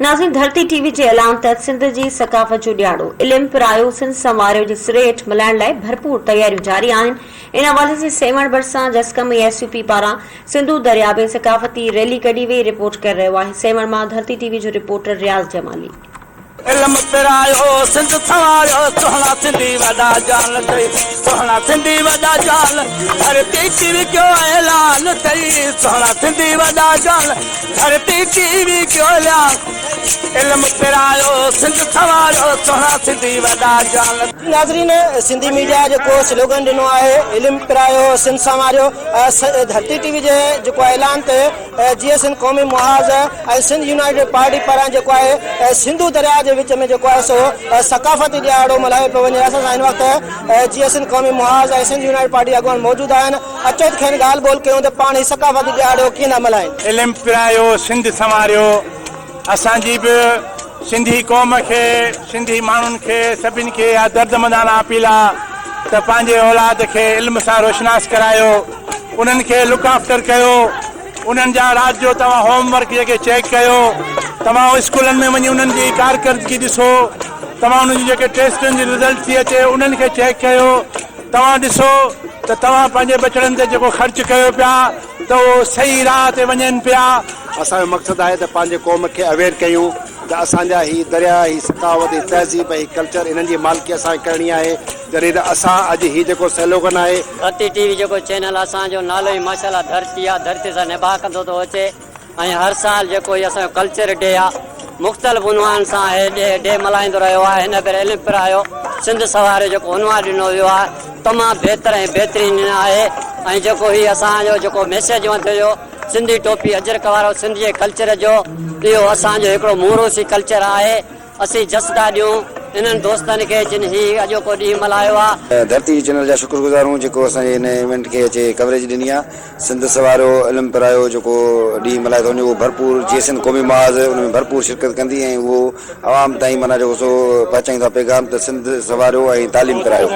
नाज़रीन, धरती टीवी जे ऐलान तहत सिंध जी सकाफ़त जो ॾियारो इल्मु पिरायो सिंध समारोह जी सिरेठ मल्हाइण लाइ भरपूर तयारियूं जारी आहिनि। इन हवाले से सेवण भरिसां जसकम एसयूपी पारां सिंधु दरिया में सकाफ़ती रैली कढी वई। रिपोर्ट करे रहियो आहे सेवण मां धरती टीवी जो रिपोर्टर रियाज़ जमाली। इल्म पिरायो सिंध सवारियो सोहना सिंधी वॾा जाल अथई, सोहना सिंधी वॾा जाल धरती टीवी कयो ऐलान अथई, सोहना सिंधी वॾा जाल धरती टीवी कयो ऐलान। इल्म पिरायो सिंध सवारियो सोहना सिंधी वॾा जाल। नाज़रीन, सिंधी मीडिया जो स्लोगन ॾिनो आहे इल्म पिरायो सिंध संवारियो। धरती टीवी जे जेको ऐलान ते GSN क़ौमी मुहाज़ ऐं सिंध यूनाइटेड पार्टी पारां जेको आहे सिंधु दरिया जे विच में जेको आहे सो सकाफ़ती ॾियारो मल्हायो पियो वञे। असां सां हिन वक़्तु GSN क़ौमी मुहाज़ ऐं सिंध यूनाइटेड पार्टी अॻुवान मौजूदु आहिनि। अचो त खेनि ॻाल्हि ॿोल कयूं त पाण ही सकाफ़ती ॾियारो कीअं था मल्हाइनि। इल्म पिरायो सिंध संवारियो असांजी बि सिंधी क़ौम खे सिंधी माण्हुनि खे सभिनि खे इहा दर्दमंदाना अपील आहे त पंहिंजे औलाद खे इल्म सां रोशनास करायो, उन्हनि खे लुक आफ्टर कयो, उन्हनि जा राति जो तव्हां होमवर्क जेके चेक कयो, तव्हां स्कूलनि में वञी उन्हनि जी कारकर्दगी ॾिसो, तव्हां उन्हनि जी जेके टेस्टनि जी रिज़ल्ट थी अचे उन्हनि खे चेक कयो। तव्हां ॾिसो त तव्हां पंहिंजे बचड़नि ते जेको ख़र्च कयो पिया त उहो सही राह ते वञनि पिया। असांजो मक़सदु आहे त पंहिंजे क़ौम खे अवेयर कयूं त असांजा ही दरिया ही सकावत ही तहज़ीब ही कल्चर इन्हनि जी मालिकी असांखे करणी आहे। जॾहिं त असां अॼु ही जेको स्लोगन आहे धरती टीवी जेको चैनल असांजो नालो ई माशाल्लाह धरती आहे, धरती सां निभा कंदो थो अचे ऐं हर साल जेको इहो असांजो कल्चर डे आहे मुख़्तलिफ़ उनवान सां डे मल्हाईंदो रहियो आहे। हिन भेरे इल्मु पिरायो सिंध सवारियो जेको उनवान ॾिनो वियो आहे तमामु बहितर ऐं बहितरीनु आहे। ऐं जेको ही असांजो जेको मैसेज वरितो हुयो सिंधी टोपी अजरक वारो सिंध जे कल्चर जो, इहो असांजो हिकिड़ो मूरोसी कल्चर आहे। असीं जसदा ॾियूं इन्हनि दोस्तनि खे जिन ही अॼोको ॾींहुं मल्हायो आहे। धरती चैनल जा शुक्रगुज़ार हूं जेको असांजे हिन इवेंट खे अचे कवरेज ॾिनी आहे। सिंध सवारियो इल्मु पिरायो जेको ॾींहुं मल्हाए थो वञे उहो भरपूर GSN क़ौमी मुहाज़ उन में भरपूर शिरकत कंदी ऐं उहो आवाम ताईं माना जेको सो पहुचाईंदा पैगाम त सिंध सवारियो ऐं तालीम करायो।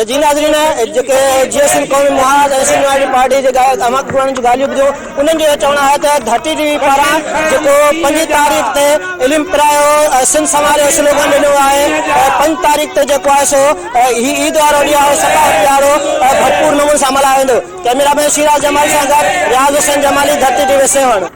जी नाज़रीन, जेके GSN क़ौमी मुहाज़ ऐं सिंध यूनाइटेड पार्टी जे तमामु जूं ॻाल्हियूं ॿुधियूं उन्हनि जो चवणु आहे त धरती टीवी पारां जेको 5 तारीख़ ते इल्मु पिरायो सिंध सवारियो स्लोगन ॾिनो आहे। 5 तारीख़ ते जेको आहे सो ही ईद वारो ॾींहुं आहे, सकाफ़ती ॾियारो भरपूर नमूने सां मल्हायो वेंदो। कैमरामैन शिराज जमाली सां गॾु रियाज़ हुसैन जमाली, धरती टीवी सेवण।